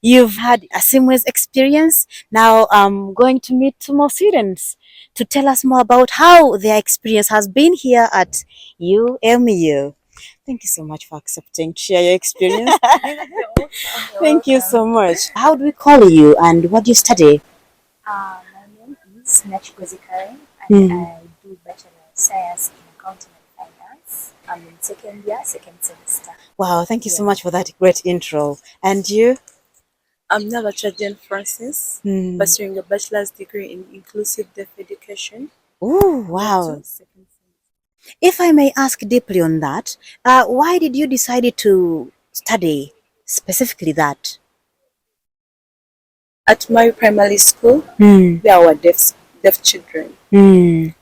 You've had a seamless experience. Now I'm going to meet two more students to tell us more about how their experience has been here at UMU. Thank you so much for accepting to share your experience. Thank you so much. How do we call you and what do you study? My name is Nachikozi Karen, and Mm. I do Bachelor of Science in Accounting and Finance. I'm in second year, second semester. Wow, thank you so Yeah. much for that great intro. And you? I'm Navacha Jane Francis, Mm. pursuing a bachelor's degree in inclusive deaf education. Oh, Year wow. two, second semester. If I may ask deeply on that, why did you decide to study specifically that? At my primary school, Mm. there were deaf children. Mm.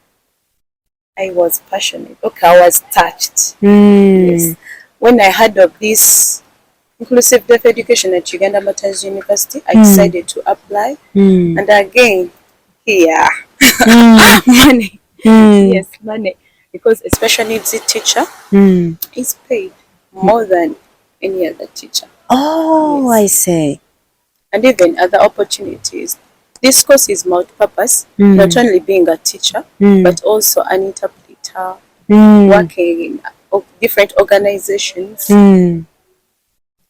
I was passionate. Okay, I was touched. Yes. Mm. When I heard of this inclusive deaf education at Uganda Martyrs University, I Mm. decided to apply. Mm. And again, here, Mm. money. Mm. Yes, money. Because a special needs teacher Mm. is paid more than any other teacher. Oh, Yes. I see. And even other opportunities. This course is multi-purpose, Mm. not only being a teacher, Mm. but also an interpreter, Mm. working in different organizations. Mm.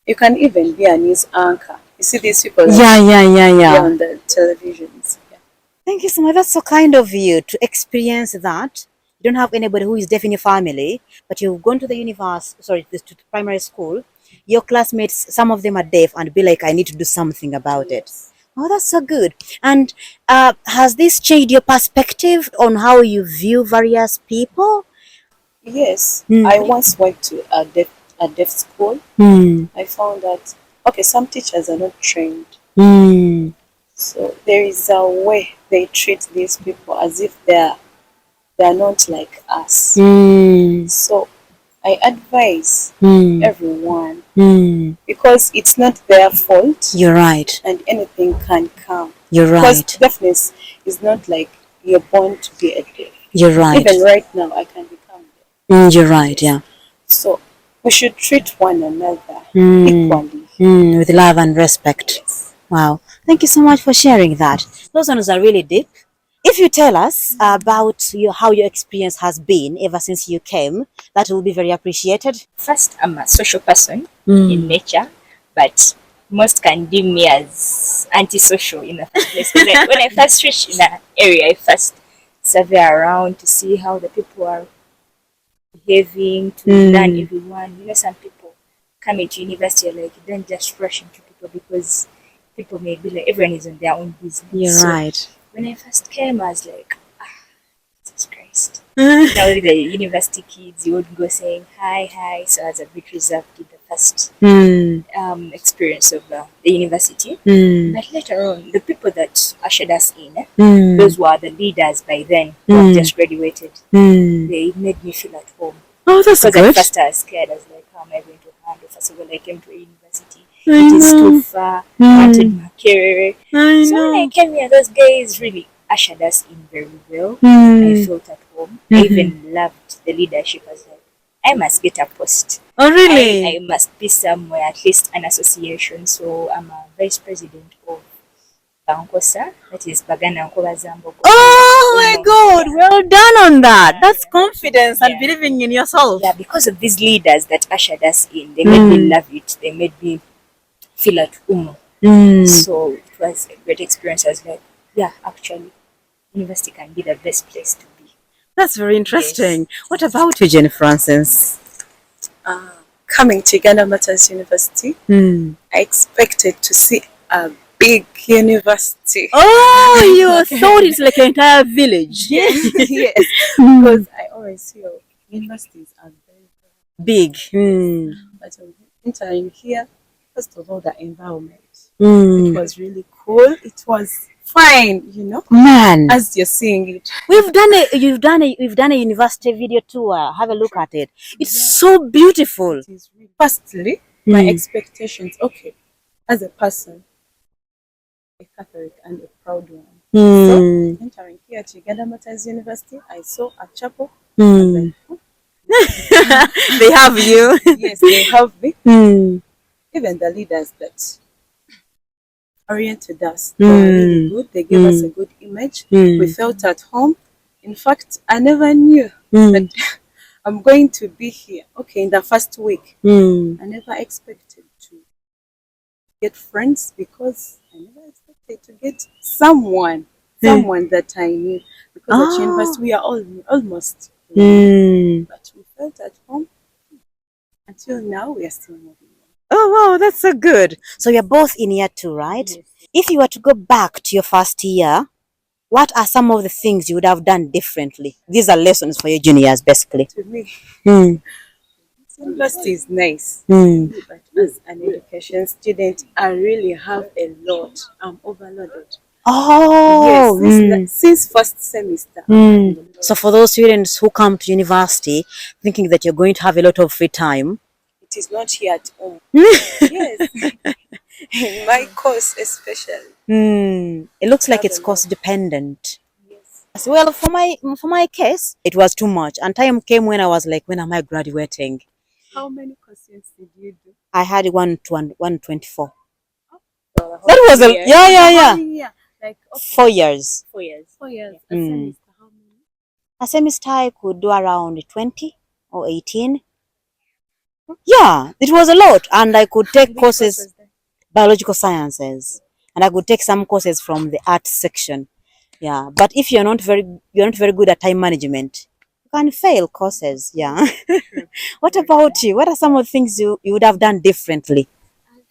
You can even be a news anchor. You see these people Yeah, yeah, yeah, be yeah. on the televisions. Yeah. Thank you so much. That's so kind of you to experience that. You don't have anybody who is deaf in your family, but you've gone to the to the primary school. Your classmates, some of them are deaf, and be like, I need to do something about it. Yes. Oh, that's so good. And has this changed your perspective on how you view various people? Yes. Mm. I once went to a deaf school. Mm. I found that okay, some teachers are not trained. Mm. So there is a way they treat these people as if they are not like us. Mm. So I advise Mm. everyone Mm. because it's not their fault You're right. and anything can come. You're Because right. deafness is not like you're born to be a deaf. You're right. Even right now, I can become deaf. You're right. Yeah. So we should treat one another Mm. equally. With love and respect. Yes. Wow. Thank you so much for sharing that. Those ones are really deep. If you tell us about how your experience has been ever since you came, that will be very appreciated. First, I'm a social person Mm. in nature, but most can deem me as antisocial in the first place. When I first reach in an area, I first survey around to see how the people are behaving, to learn everyone. You know, some people come into university are like, don't just rush into people because people may be like, everyone is on their own business. You're So right. when I first came, I was like, Jesus Christ. Now the university kids, you would go saying hi, hi. So I was a bit reserved in the first Mm. experience of the university. Mm. But later on, the people that ushered us in, Mm. those were the leaders by then who Mm. have just graduated. Mm. They made me feel at home. Oh, that's Because good. at first I was scared. I was like, how am I going to handle? First of all, I came to a university. I It is know. too far. I wanted my career. I So when I know. came here, those guys really ushered us in very well. I Mm. felt at home. I even loved the leadership. I was like, I must get a post. Oh, I really? must be somewhere, at least an association. So I'm a vice president of Bankosa, that is Bagana Nkobazambo. Oh my God! Well done on that. Yeah, That's yeah. confidence and Yeah. believing in yourself. Yeah, because of these leaders that ushered us in, they made me love it. They made me feel at home. Mm. So it was a great experience. I was like, yeah, actually, university can be the best place to be. That's very interesting. What about you, Jenny Francis? Coming to Uganda Martyrs University, Mm. I expected to see a big university. Oh, you thought it's like an entire village. Yes, yes. Mm. Because I always feel universities are very Big. Mm. but entering here, first of all, the environment. Mm. It was really cool. It was fine, you know, Man, as you're seeing it. we've done a university video tour. Have a look at it. It's Yeah. so beautiful. It is really. Firstly, my Mm. expectations. Okay, as a person, a Catholic and a proud one. Mm. So entering here at Uganda Martyrs University, I saw a chapel. Mm. Like, They have you. yes, they have me. Mm. Even the leaders that oriented us. They were really good. They gave us a good image. We felt at home. In fact, I never knew that I'm going to be here. Okay, in the first week, I never expected to get friends because I never expected to get someone that I knew. Because at university we are all almost, but we felt at home. Until now, we are still moving on. Oh, wow, that's so good. So you're both in year 2, right? Yes. If you were to go back to your first year, what are some of the things you would have done differently? These are lessons for your juniors, basically. To me, Mm. university is nice, Mm. but as an education student, I really have a lot. I'm overloaded. Oh, Yes, since first semester. So for those students who come to university thinking that you're going to have a lot of free time, It is not here at home. Yes, in my course especially. it looks like Have it's a course lot. dependent. Yes. As well, for my case, it was too much, and time came when I was like, when am I graduating? How many questions did you do? I had 124. The That was a year. yeah. How many years? Like, okay, 4 years. 4 years. 4 years. A Mm. semester, how many? A semester I could do around 20 or 18. Yeah, it was a lot, and I could take Which courses, course was that? biological sciences, and I could take some courses from the art section. Yeah, but if you're not very good at time management, you can fail courses. Yeah. What about you? What are some of the things you would have done differently?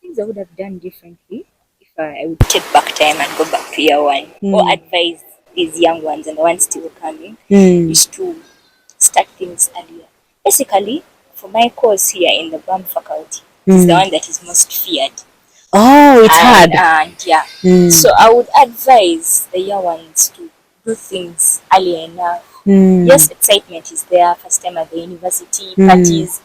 Things I would have done differently if I would take back time and go back to year 1 or advise these young ones and the ones still coming is to start things earlier. Basically, for my course here in the BAM faculty, it's the one that is most feared. Oh, it's hard. And yeah, so I would advise the year ones to do things earlier enough. Yes, excitement is there, first time at the university, parties.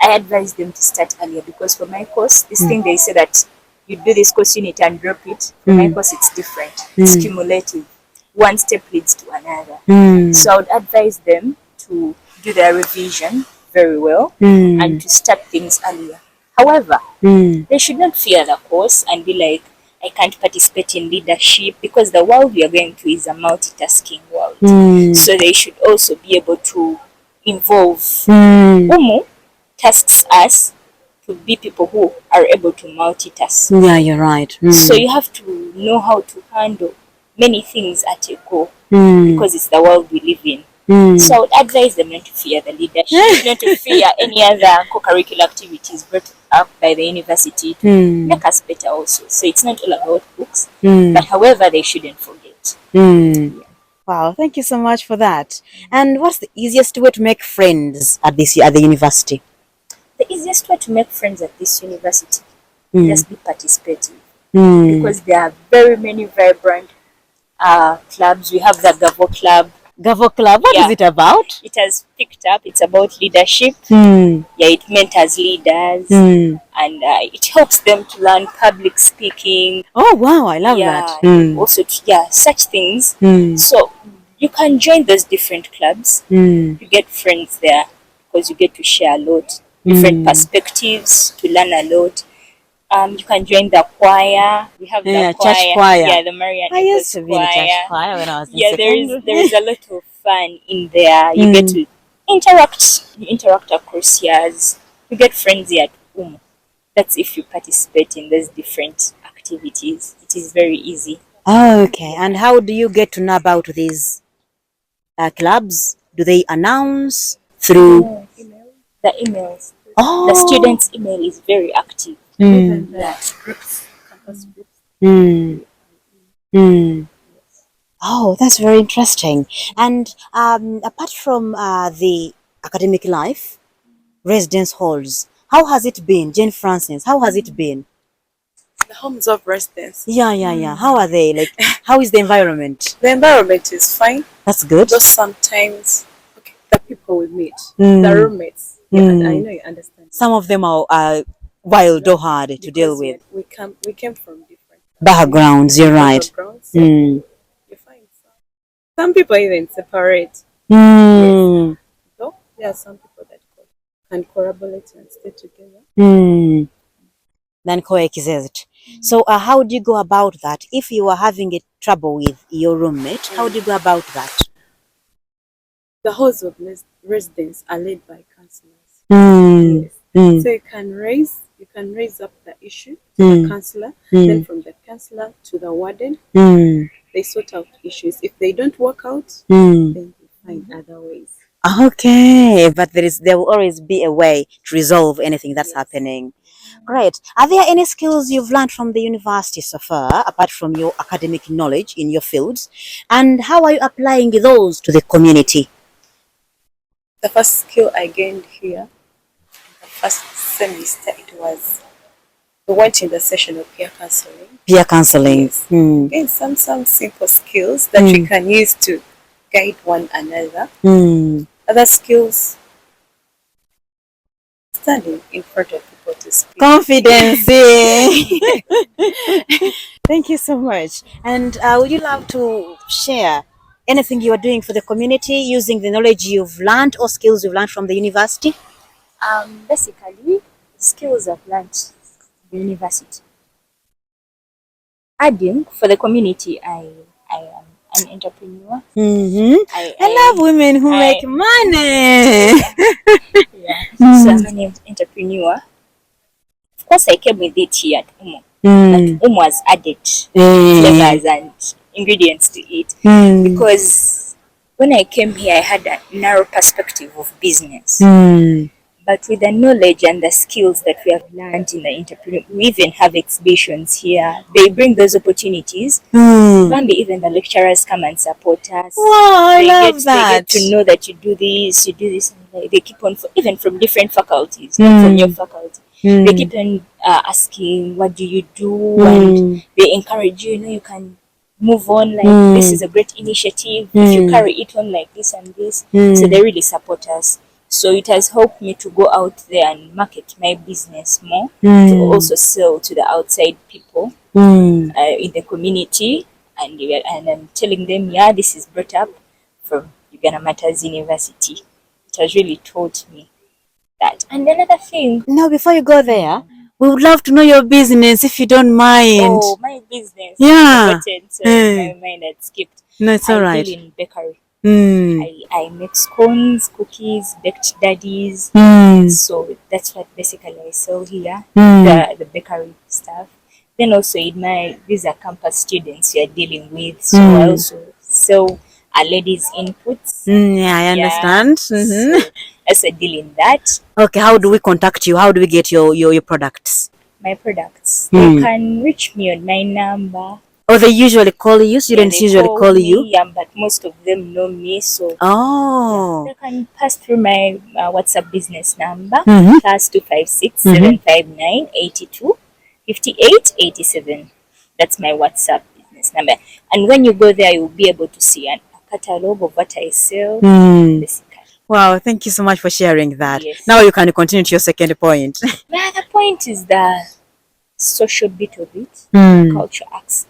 I advise them to start earlier because for my course, this thing they say that you do this course unit and drop it. For my course, it's different. It's cumulative. One step leads to another. So I would advise them to do their revision very well and to start things earlier. However, they should not fear the course and be like, I can't participate in leadership because the world we are going to is a multitasking world. So they should also be able to involve UMU tasks us to be people who are able to multitask. Yeah, you're right. So you have to know how to handle many things at a go because it's the world we live in. So I would advise them not to fear the leadership, not to fear any other co-curricular activities brought up by the university to make us better also. So it's not all about books, but however, they shouldn't forget. Wow, thank you so much for that. And what's the easiest way to make friends at the university? The easiest way to make friends at this university is be participative because there are very many vibrant clubs. We have the Gavo Club. Gavo Club, what is it about? It has picked up. It's about leadership. Yeah, it mentors leaders and it helps them to learn public speaking. Oh, wow, I love that. Also, such things. So you can join those different clubs. You get friends there because you get to share a lot, different perspectives, to learn a lot. You can join the choir. We have the choir. Church choir. Yeah, the Marian I used to be in a choir. church choir when I was in there is a lot of fun in there. You get to interact. You interact across years. You get friends here at home. That's if you participate in those different activities. It is very easy. Oh, okay. And how do you get to know about these clubs? Do they announce through? The emails. Oh. The students' email is very active. Even the groups, campus groups. Oh, that's very interesting. And apart from the academic life, residence halls, how has it been? Jane Francis, how has it been? The homes of residence. Yeah. How are they? Like, how is the environment? The environment is fine. That's good. Just sometimes, okay, the people we meet, the roommates. Yeah, and I know you understand. Some of them are wild or hard to deal with. We came from different Backgrounds, you're right. backgrounds. So you find some people even separate. Mm. Though there are some people that can collaborate and stay together. Then coexist. So how do you go about that? If you are having a trouble with your roommate, how do you go about that? The halls of residence are led by counselors. Mm. Yes. So you can raise up the issue to the counselor, then from the counselor to the warden, they sort out issues. If they don't work out, then they find other ways. Okay, but there will always be a way to resolve anything that's happening. Great. Are there any skills you've learned from the university so far, apart from your academic knowledge in your fields? And how are you applying those to the community? The first skill I gained here, the first semester, we went in the session of peer counseling. Peer counseling. Yes. Again, some simple skills that we can use to guide one another. Other skills, standing in front of people to speak. Confidence. Thank you so much. And would you love to share anything you are doing for the community using the knowledge you've learned or skills you've learned from the university? Basically, skills I've learned at the university. Adding for the community, I am an entrepreneur. I love women who make money. Yeah. So I'm an entrepreneur. Of course, I came with it here at UMU. But UMU has added flavors and ingredients to it because when I came here, I had a narrow perspective of business. But with the knowledge and the skills that we have learned in the entrepreneur, we even have exhibitions here. They bring those opportunities. Maybe even the lecturers come and support us. Wow, I love that. They get to know that you do this. And they keep on, even from different faculties, not from your faculty. They keep on asking, what do you do? And they encourage you, you can move on, like this is a great initiative. If you carry it on like this and this. So they really support us. So it has helped me to go out there and market my business more, to also sell to the outside people in the community. And I'm telling them, this is brought up from Uganda Martyrs University. It has really taught me that. And another thing. Now, before you go there, we would love to know your business if you don't mind. Oh, my business. Yeah. My mind had skipped. No, it's all right. I deal in bakery. I make scones, cookies, baked daddies. So that's what basically I sell here, the bakery stuff. Then also these are campus students we are dealing with. So I also sell ladies' inputs. Yeah, I understand. So I also deal in that. Okay, how do we contact you? How do we get your products? My products. They can reach me on my number. Oh, they usually call you? Students usually call you? Yeah, but most of them know me, so they can pass through my WhatsApp business number, +256 759 82 58 87. That's my WhatsApp business number. And when you go there, you'll be able to see a catalog of what I sell. Basically. Wow, thank you so much for sharing that. Yes. Now you can continue to your second point. My other point is the social bit of it, culture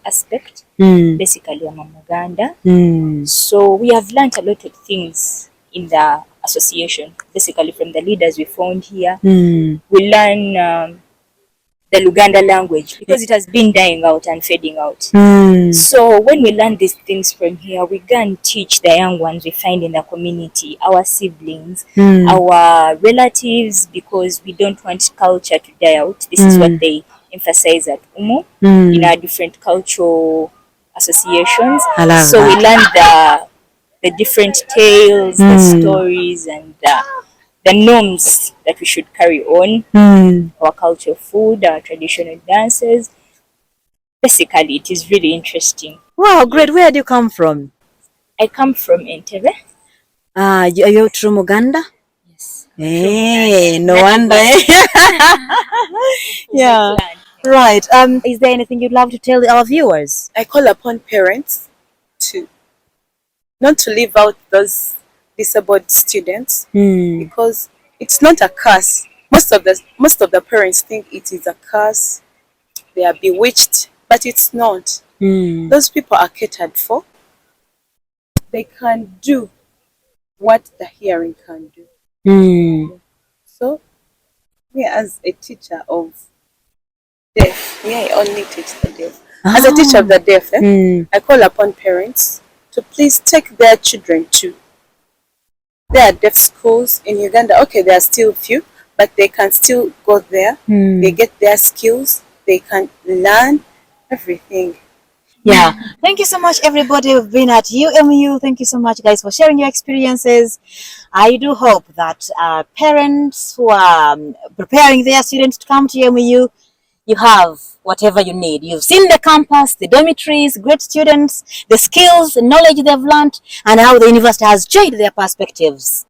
aspect. Basically, I'm a Uganda. So we have learned a lot of things in the association, basically from the leaders we found here. We learn the Luganda language because it has been dying out and fading out. So when we learn these things from here, we go and teach the young ones we find in the community, our siblings, our relatives, because we don't want culture to die out. This is what they emphasize at UMU in our different cultural associations. So we learn the different tales, the stories, and the norms that we should carry on, our cultural food, our traditional dances. Basically, it is really interesting. Wow, great. Where do you come from? I come from Entebbe. You're from Uganda? Yes. Hey, no wonder. Yeah. Right. Is there anything you'd love to tell our viewers? I call upon parents to not to leave out those disabled students because it's not a curse. Most of the parents think it is a curse. They are bewitched, but it's not. Those people are catered for. They can do what the hearing can do. So, me as a teacher of deaf. Me, I only teach the deaf. As a teacher of the deaf, I call upon parents to please take their children to. There are deaf schools in Uganda. Okay, there are still few, but they can still go there. They get their skills. They can learn everything. Yeah. Thank you so much, everybody who've been at UMU. Thank you so much, guys, for sharing your experiences. I do hope that parents who are preparing their students to come to UMU, you have whatever you need. You've seen the campus, the dormitories, great students, the skills, the knowledge they've learned, and how the university has changed their perspectives.